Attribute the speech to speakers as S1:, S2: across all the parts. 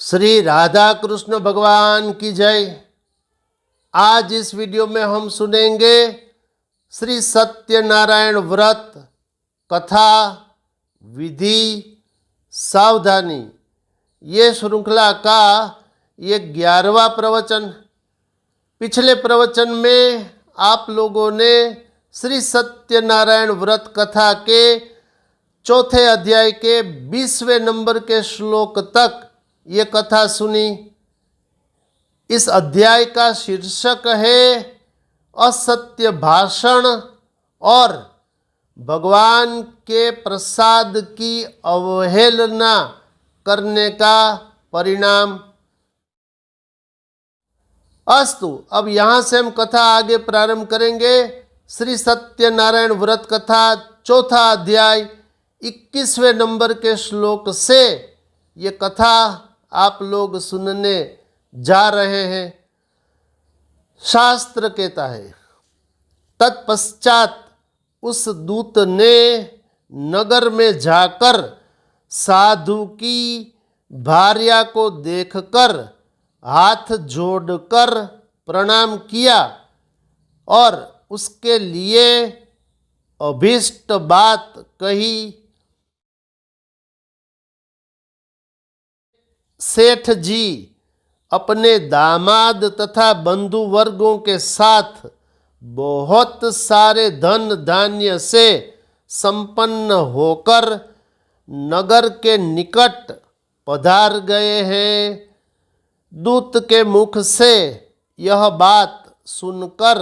S1: श्री राधा कृष्ण भगवान की जय। आज इस वीडियो में हम सुनेंगे श्री सत्यनारायण व्रत कथा विधि सावधानी। ये श्रृंखला का ये 11वां प्रवचन। पिछले प्रवचन में आप लोगों ने श्री सत्यनारायण व्रत कथा के चौथे अध्याय के 20वें नंबर के श्लोक तक ये कथा सुनी। इस अध्याय का शीर्षक है असत्य भाषण और भगवान के प्रसाद की अवहेलना करने का परिणाम। अस्तु, अब यहाँ से हम कथा आगे प्रारंभ करेंगे। श्री सत्यनारायण व्रत कथा चौथा अध्याय 21वें नंबर के श्लोक से ये कथा आप लोग सुनने जा रहे हैं। शास्त्र कहता है, तत्पश्चात उस दूत ने नगर में जाकर साधु की भार्या को देखकर हाथ जोड़कर प्रणाम किया और उसके लिए अभीष्ट बात कही। सेठ जी अपने दामाद तथा बंधु वर्गों के साथ बहुत सारे धन धान्य से संपन्न होकर नगर के निकट पधार गए हैं। दूत के मुख से यह बात सुनकर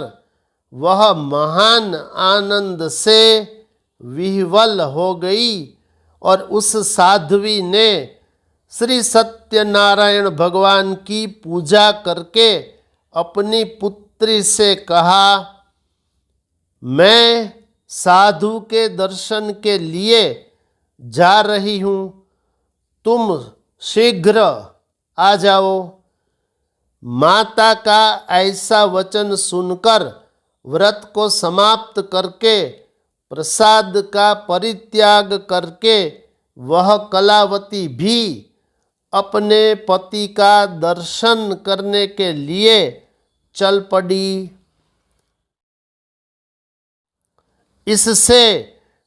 S1: वह महान आनंद से विह्वल हो गई और उस साध्वी ने श्री सत्यनारायण भगवान की पूजा करके अपनी पुत्री से कहा, मैं साधु के दर्शन के लिए जा रही हूँ, तुम शीघ्र आ जाओ। माता का ऐसा वचन सुनकर व्रत को समाप्त करके प्रसाद का परित्याग करके वह कलावती भी अपने पति का दर्शन करने के लिए चल पड़ी। इससे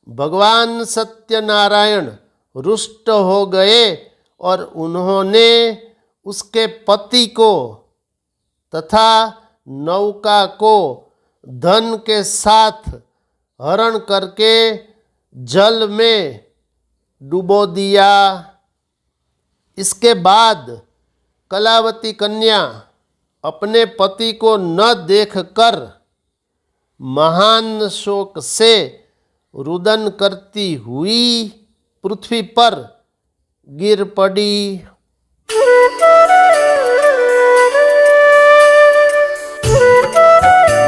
S1: भगवान सत्यनारायण रुष्ट हो गए और उन्होंने उसके पति को तथा नौका को धन के साथ हरण करके जल में डुबो दिया। इसके बाद कलावती कन्या अपने पति को न देखकर महान शोक से रुदन करती हुई पृथ्वी पर गिर पड़ी।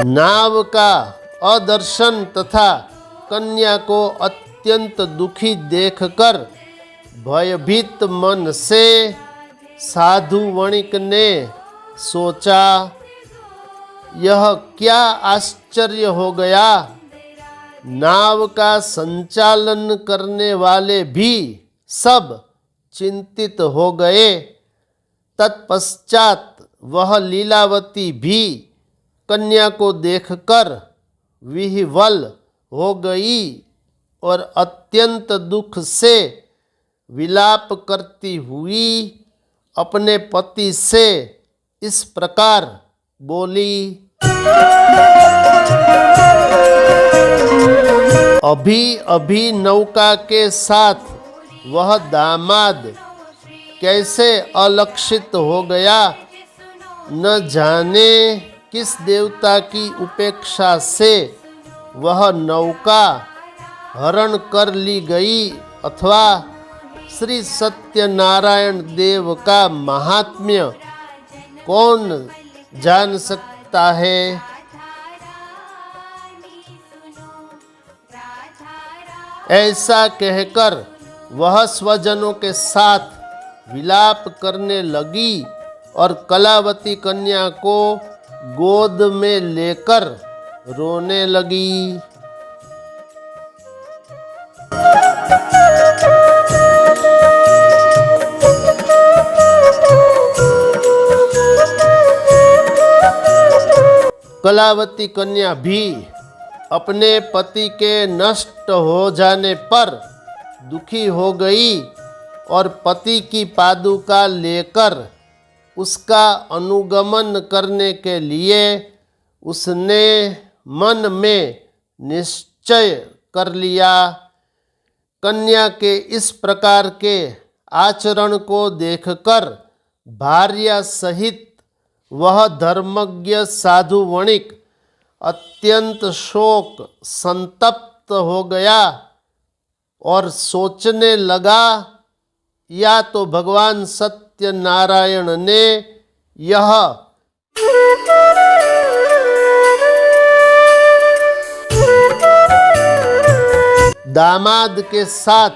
S1: नाव का अदर्शन तथा कन्या को अत्यंत दुखी देखकर भयभीत मन से साधु वणिक ने सोचा, यह क्या आश्चर्य हो गया। नाव का संचालन करने वाले भी सब चिंतित हो गए। तत्पश्चात वह लीलावती भी कन्या को देखकर विह्वल हो गई और अत्यंत दुख से विलाप करती हुई अपने पति से इस प्रकार बोली, अभी अभी नौका के साथ वह दामाद कैसे अलक्षित हो गया। न जाने किस देवता की उपेक्षा से वह नौका हरण कर ली गई अथवा श्री सत्यनारायण देव का महात्म्य कौन जान सकता है। ऐसा कहकर वह स्वजनों के साथ विलाप करने लगी और कलावती कन्या को गोद में लेकर रोने लगी। कलावती कन्या भी अपने पति के नष्ट हो जाने पर दुखी हो गई और पति की पादुका लेकर उसका अनुगमन करने के लिए उसने मन में निश्चय कर लिया। कन्या के इस प्रकार के आचरण को देखकर भार्या सहित वह धर्मज्ञ साधु वणिक अत्यंत शोक संतप्त हो गया और सोचने लगा, या तो भगवान सत्यनारायण ने यह दामाद के साथ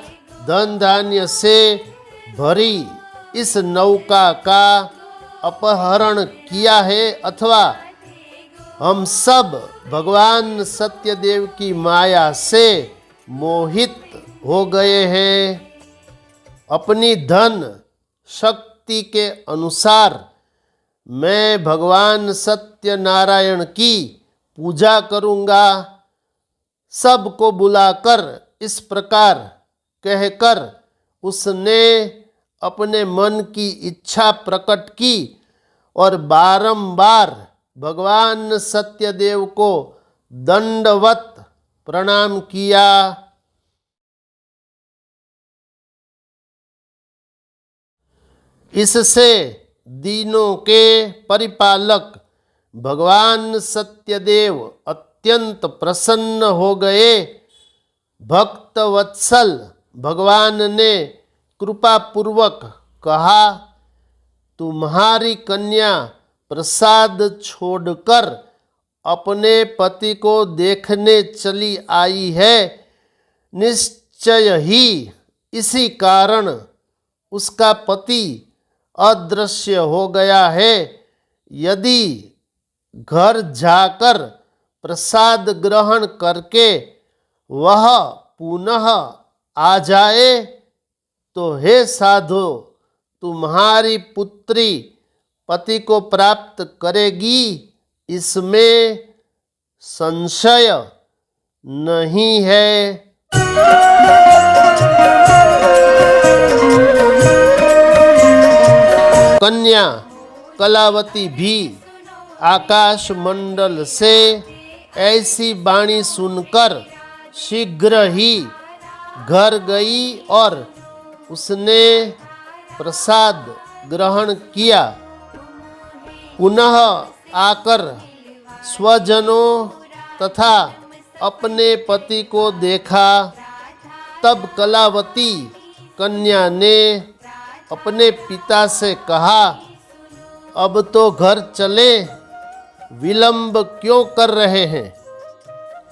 S1: धन धान्य से भरी इस नौका का अपहरण किया है, अथवा हम सब भगवान सत्यदेव की माया से मोहित हो गए हैं। अपनी धन शक्ति के अनुसार मैं भगवान सत्यनारायण की पूजा करूँगा। सबको बुलाकर इस प्रकार कहकर उसने अपने मन की इच्छा प्रकट की और बारंबार भगवान सत्यदेव को दंडवत प्रणाम किया। इससे दीनों के परिपालक भगवान सत्यदेव अत्यंत प्रसन्न हो गए। भक्त वत्सल भगवान ने कृपा पूर्वक कहा, तुम्हारी कन्या प्रसाद छोड़कर अपने पति को देखने चली आई है। निश्चय ही इसी कारण उसका पति अदृश्य हो गया है। यदि घर जाकर प्रसाद ग्रहण करके वह पुनः आ जाए तो हे साधु, तुम्हारी पुत्री पति को प्राप्त करेगी, इसमें संशय नहीं है। कन्या कलावती भी आकाश मंडल से ऐसी वाणी सुनकर शीघ्र ही घर गई और उसने प्रसाद ग्रहण किया। पुनः आकर स्वजनों तथा अपने पति को देखा। तब कलावती कन्या ने अपने पिता से कहा, अब तो घर चले, विलंब क्यों कर रहे हैं।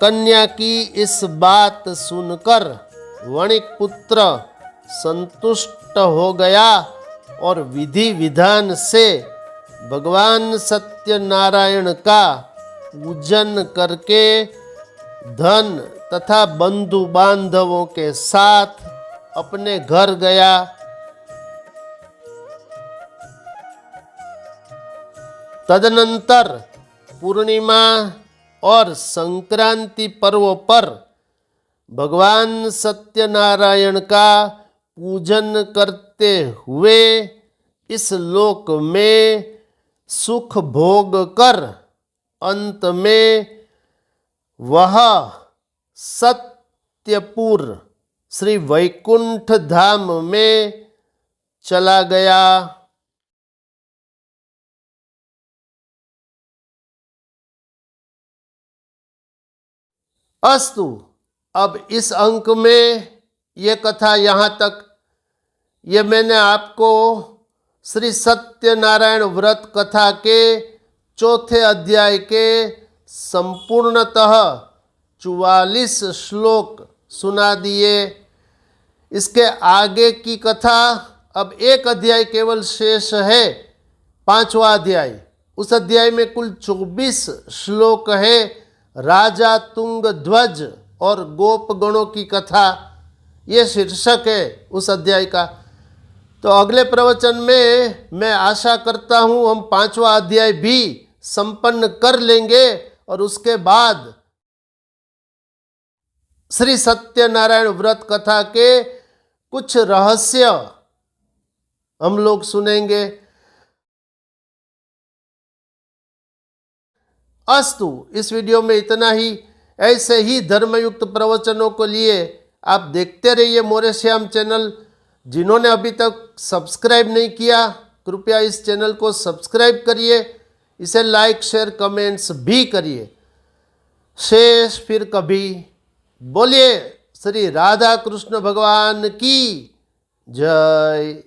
S1: कन्या की इस बात सुनकर वणिक पुत्र संतुष्ट हो गया और विधि विधान से भगवान सत्यनारायण का पूजन करके धन तथा बंधु बांधवों के साथ अपने घर गया। तदनंतर पूर्णिमा और संक्रांति पर्वों पर भगवान सत्यनारायण का पूजन करते हुए इस लोक में सुख भोग कर अंत में वह सत्यपुर श्री वैकुंठ धाम में चला गया। अस्तु, अब इस अंक में ये कथा यहाँ तक। ये मैंने आपको श्री सत्यनारायण व्रत कथा के चौथे अध्याय के संपूर्णतः 44 श्लोक सुना दिए। इसके आगे की कथा, अब एक अध्याय केवल शेष है, 5वां अध्याय। उस अध्याय में कुल 24 श्लोक है। राजा तुंग ध्वज और गोप गणों की कथा, ये शीर्षक है उस अध्याय का। तो अगले प्रवचन में मैं आशा करता हूँ हम 5वां अध्याय भी संपन्न कर लेंगे और उसके बाद श्री सत्यनारायण व्रत कथा के कुछ रहस्य हम लोग सुनेंगे। अस्तु, इस वीडियो में इतना ही। ऐसे ही धर्मयुक्त प्रवचनों को लिए आप देखते रहिए मोरे श्याम चैनल। जिन्होंने अभी तक सब्सक्राइब नहीं किया, कृपया इस चैनल को सब्सक्राइब करिए, इसे लाइक शेयर कमेंट्स भी करिए। शेष फिर कभी। बोलिए श्री राधा कृष्ण भगवान की जय।